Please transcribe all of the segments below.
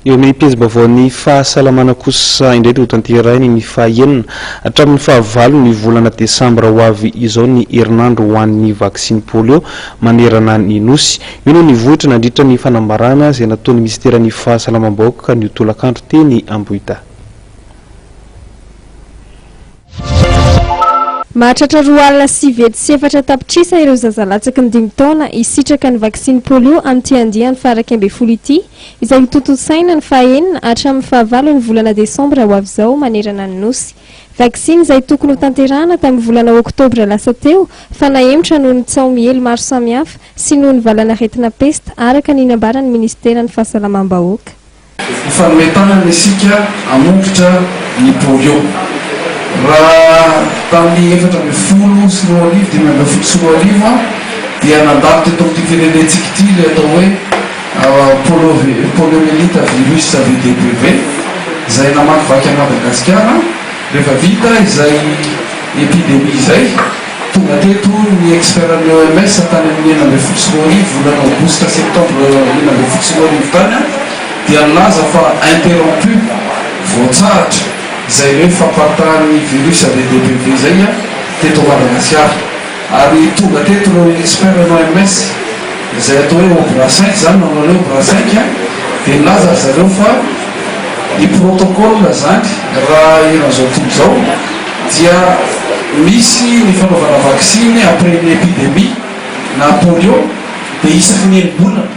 eo amin'ny pejy-baovao ny fahasalamana kosa indray ho tanterainy ny fahaenina hatramin'ny fahavalo ny volana desambra ho avy izao ny herinandro ho an'ny vaksiny polio manerana ny nosy. Io no nivohitra nandritra ny fanambarana izay nataon'ny ministeran'ny fahasalamam-bahoaka ka ny tolakandro teny Ambohita. Mahatratra roa alina 8 tapitrisa ireo zazalatsaka ny 5 taona hisitraka ny vaksiny polio amin'ity andiany faraka 12 ity izay totosaina ny fahaenina hatramin'ny fahavalo ny volana desambra ho avy izao manerana ny nosy. Vaksiny izay tokony ho tanterahana tamin'ny volana oktobra lasa teo fa nahemotra noho ny tsao miely maro samihafa sy noho ny valana aretina pesta araka ny nambaran'ny ministeran'ny fahasalamam-bahoaka. Fanometanana isika hamonjitra ny polio. Raha tamin'ny 4 sy 2015 dia nandalo teto amin'ity firenentsika ity ilay atao hoe poliomelita virus VDPV izay namakivaky a Madagasikara. Rehefa vita izay epidemia izay tonga teto ny expertn'ny OMS tany amin'ny 19 volana aogositra septembre 19 tany dia nilaza fa interrompu voatsahatra izay hoe famparitahan'ny virus VDPV izay teto Madagasikara. Ary tonga teto ireo expertn'ny OMS izay atao hoe Obra 5 zany nanao hoe Obra 5 dia nilaza zareo fa ny protocole zany raha eran'izao tontolo izao dia misy ny fanaovana vaksiny après ny épidémie na polio dia isaky ny enimbolana.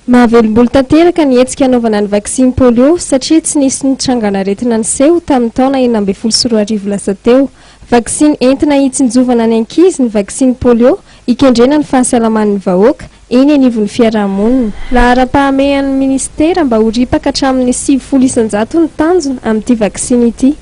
Mahavelom-bolo tanteraka ny hetsika hanaovana ny vaksiny polio satria tsy nisy nitrangana aretina niseho tamin'ny taona 2014 lasa teo. Vaksiny entina hitsinjovana ny ankizy ny vaksiny polio ikendrena ny fahasalaman'ny vahoaka eny anivon'ny fiarahamonina. Lahara-pahamehan'ny ministera mba ho ripaka hatramin'ny 700 ny tanjona amin'ity vaksiny ity.